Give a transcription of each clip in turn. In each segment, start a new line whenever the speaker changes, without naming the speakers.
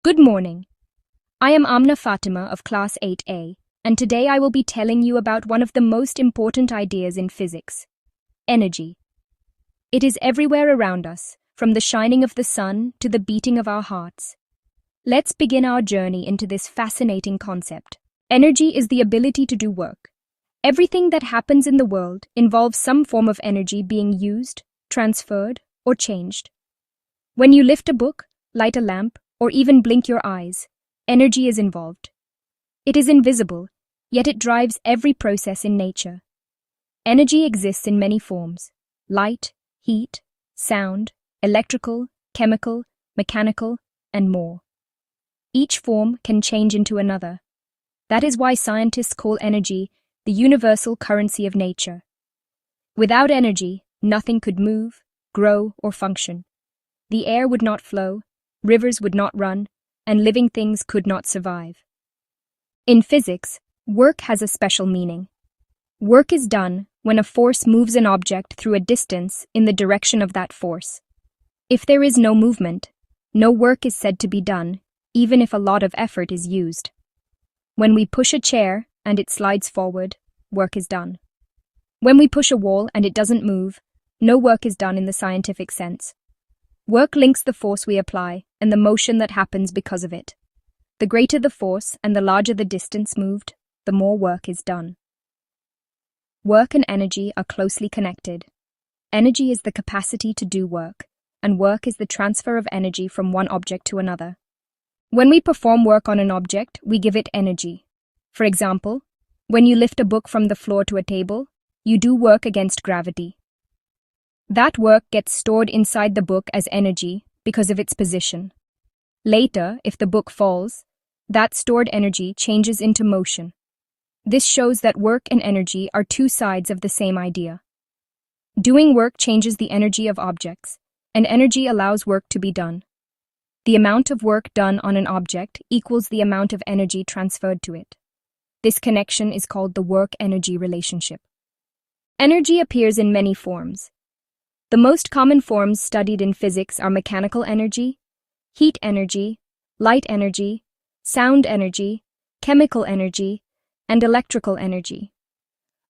Good morning. I am Amna Fatima of Class 8A, and today I will be telling you about one of the most important ideas in physics: energy. It is everywhere around us, from the shining of the sun to the beating of our hearts. Let's begin our journey into this fascinating concept. Energy is the ability to do work. Everything that happens in the world involves some form of energy being used, transferred, or changed. When you lift a book, light a lamp, or even blink your eyes, energy is involved. It is invisible, yet it drives every process in nature. Energy exists in many forms: light, heat, sound, electrical, chemical, mechanical, and more. Each form can change into another. That is why scientists call energy the universal currency of nature. Without energy, nothing could move, grow, or function. The air would not flow, rivers would not run, and living things could not survive. In physics, work has a special meaning. Work is done when a force moves an object through a distance in the direction of that force. If there is no movement, no work is said to be done, even if a lot of effort is used. When we push a chair and it slides forward, work is done. When we push a wall and it doesn't move, no work is done in the scientific sense. Work links the force we apply and the motion that happens because of it. The greater the force and the larger the distance moved, the more work is done. Work and energy are closely connected. Energy is the capacity to do work, and work is the transfer of energy from one object to another. When we perform work on an object, we give it energy. For example, when you lift a book from the floor to a table, you do work against gravity. That work gets stored inside the book as energy because of its position. Later, if the book falls, that stored energy changes into motion. This shows that work and energy are two sides of the same idea. Doing work changes the energy of objects, and energy allows work to be done. The amount of work done on an object equals the amount of energy transferred to it. This connection is called the work-energy relationship. Energy appears in many forms. The most common forms studied in physics are mechanical energy, heat energy, light energy, sound energy, chemical energy, and electrical energy.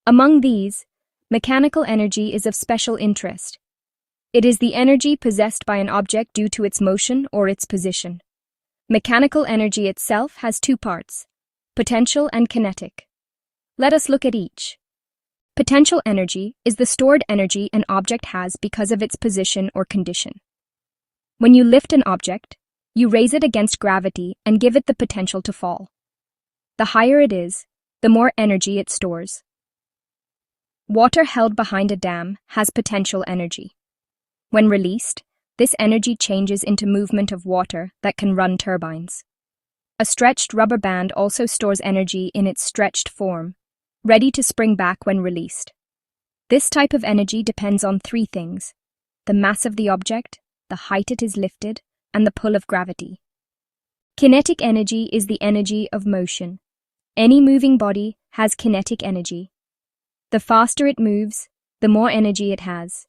Among these, mechanical energy is of special interest. It is the energy possessed by an object due to its motion or its position. Mechanical energy itself has two parts: potential and kinetic. Let us look at each. Potential energy is the stored energy an object has because of its position or condition. When you lift an object, you raise it against gravity and give it the potential to fall. The higher it is, the more energy it stores. Water held behind a dam has potential energy. When released, this energy changes into movement of water that can run turbines. A stretched rubber band also stores energy in its stretched form, ready to spring back when released. This type of energy depends on three things: the mass of the object, the height it is lifted, and the pull of gravity. Kinetic energy is the energy of motion. Any moving body has kinetic energy. The faster it moves, the more energy it has.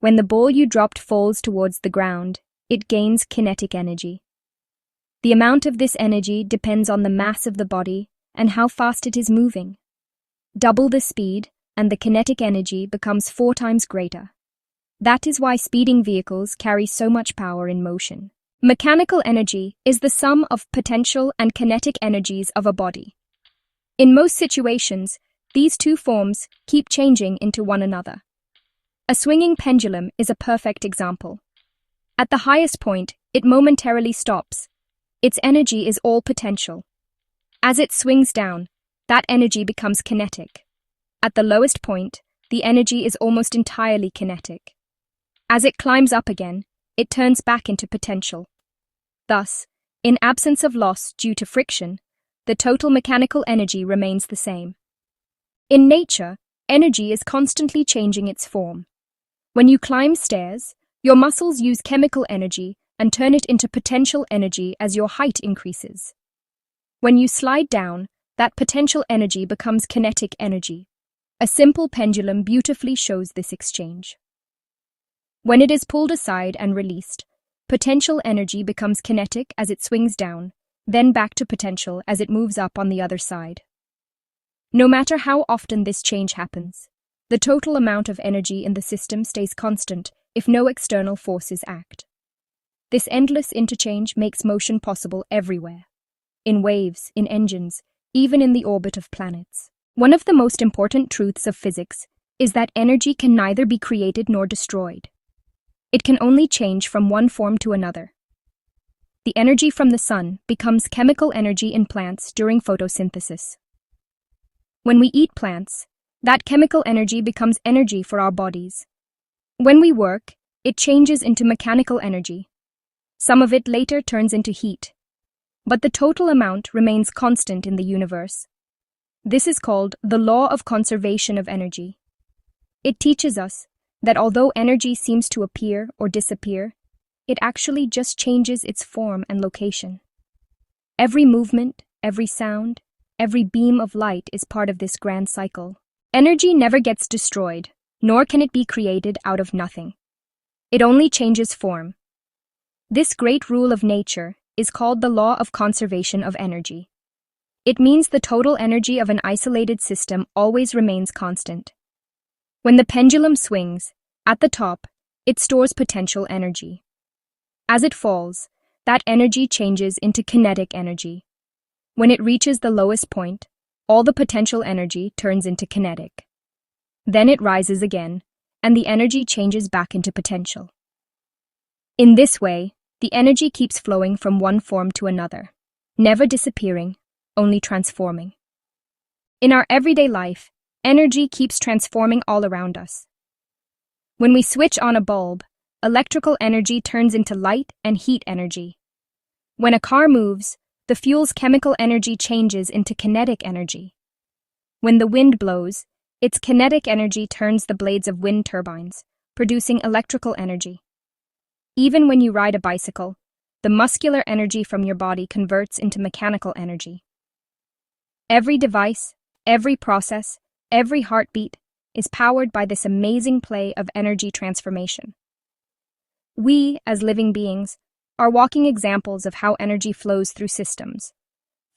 When the ball you dropped falls towards the ground, it gains kinetic energy. The amount of this energy depends on the mass of the body and how fast it is moving. Double the speed, and the kinetic energy becomes 4 times greater. That is why speeding vehicles carry so much power in motion. Mechanical energy is the sum of potential and kinetic energies of a body. In most situations, these two forms keep changing into one another. A swinging pendulum is a perfect example. At the highest point, it momentarily stops. Its energy is all potential. As it swings down, that energy becomes kinetic. At the lowest point, the energy is almost entirely kinetic. As it climbs up again, it turns back into potential. Thus, in absence of loss due to friction, the total mechanical energy remains the same. In nature, energy is constantly changing its form. When you climb stairs, your muscles use chemical energy and turn it into potential energy as your height increases. When you slide down, that potential energy becomes kinetic energy. A simple pendulum beautifully shows this exchange. When it is pulled aside and released, Potential energy becomes kinetic as it swings down, then back to potential as it moves up on the other side. No matter how often this change happens, the total amount of energy in the system stays constant if no external forces act. This endless interchange makes motion possible everywhere. In waves, in engines, even in the orbit of planets. One of the most important truths of physics is that energy can neither be created nor destroyed. It can only change from one form to another. The energy from the sun becomes chemical energy in plants during photosynthesis. When we eat plants, that chemical energy becomes energy for our bodies. When we work, it changes into mechanical energy. Some of it later turns into heat. But the total amount remains constant in the universe. This is called the law of conservation of energy. It teaches us that although energy seems to appear or disappear, it actually just changes its form and location. Every movement, every sound, every beam of light is part of this grand cycle. Energy never gets destroyed, nor can it be created out of nothing. It only changes form. This great rule of nature is called the law of conservation of energy. It means the total energy of an isolated system always remains constant. When the pendulum swings, at the top, it stores potential energy. As it falls, that energy changes into kinetic energy. When it reaches the lowest point, all the potential energy turns into kinetic. Then it rises again, and the energy changes back into potential. In this way, the energy keeps flowing from one form to another, never disappearing, only transforming. In our everyday life, energy keeps transforming all around us. When we switch on a bulb, electrical energy turns into light and heat energy. When a car moves, the fuel's chemical energy changes into kinetic energy. When the wind blows, its kinetic energy turns the blades of wind turbines, producing electrical energy. Even when you ride a bicycle, the muscular energy from your body converts into mechanical energy. Every device, every process, every heartbeat is powered by this amazing play of energy transformation. We, as living beings, are walking examples of how energy flows through systems,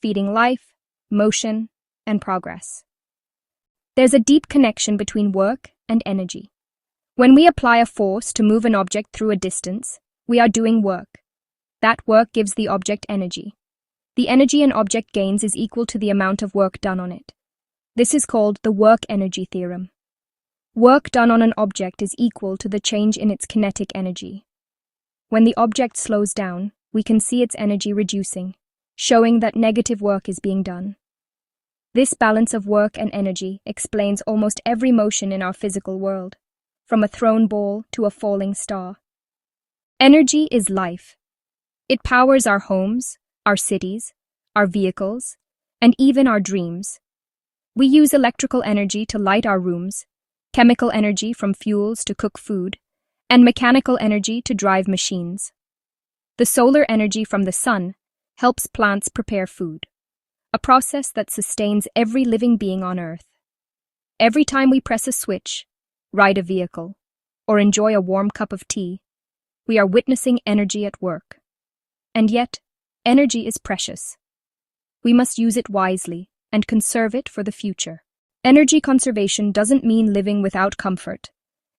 feeding life, motion, and progress. There's a deep connection between work and energy. When we apply a force to move an object through a distance, we are doing work. That work gives the object energy. The energy an object gains is equal to the amount of work done on it. This is called the work-energy theorem. Work done on an object is equal to the change in its kinetic energy. When the object slows down, we can see its energy reducing, showing that negative work is being done. This balance of work and energy explains almost every motion in our physical world, from a thrown ball to a falling star. Energy is life. It powers our homes, our cities, our vehicles, and even our dreams. We use electrical energy to light our rooms, chemical energy from fuels to cook food, and mechanical energy to drive machines. The solar energy from the sun helps plants prepare food, a process that sustains every living being on Earth. Every time we press a switch, ride a vehicle, or enjoy a warm cup of tea, we are witnessing energy at work. And yet, energy is precious. We must use it wisely and conserve it for the future. Energy conservation doesn't mean living without comfort.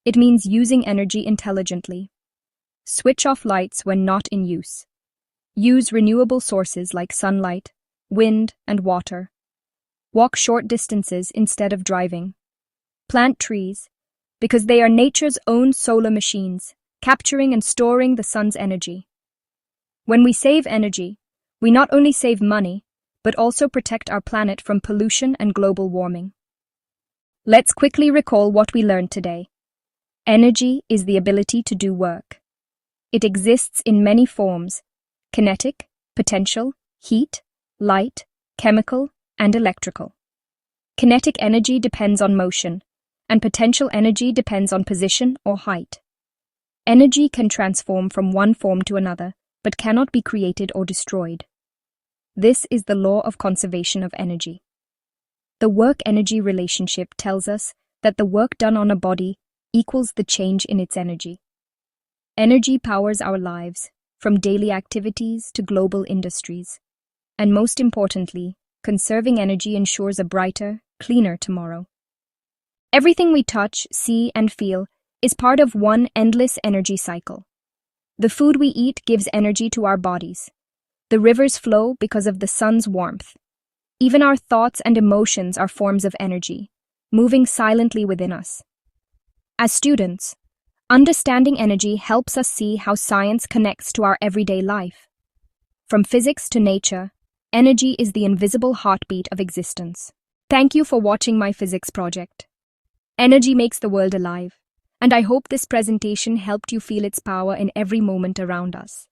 It means using energy intelligently. Switch off lights when not in use. Use renewable sources like sunlight, wind, and water. Walk short distances instead of driving. Plant trees, because they are nature's own solar machines, capturing and storing the sun's energy. When we save energy, we not only save money, but also protect our planet from pollution and global warming. Let's quickly recall what we learned today. Energy is the ability to do work. It exists in many forms: kinetic, potential, heat, light, chemical, and electrical. Kinetic energy depends on motion, and potential energy depends on position or height. Energy can transform from one form to another, but cannot be created or destroyed. This is the law of conservation of energy. The work-energy relationship tells us that the work done on a body equals the change in its energy. Energy powers our lives, from daily activities to global industries. And most importantly, conserving energy ensures a brighter, cleaner tomorrow. Everything we touch, see, and feel is part of one endless energy cycle. The food we eat gives energy to our bodies. The rivers flow because of the sun's warmth. Even our thoughts and emotions are forms of energy, moving silently within us. As students, understanding energy helps us see how science connects to our everyday life. From physics to nature, energy is the invisible heartbeat of existence. Thank you for watching my physics project. Energy makes the world alive, and I hope this presentation helped you feel its power in every moment around us.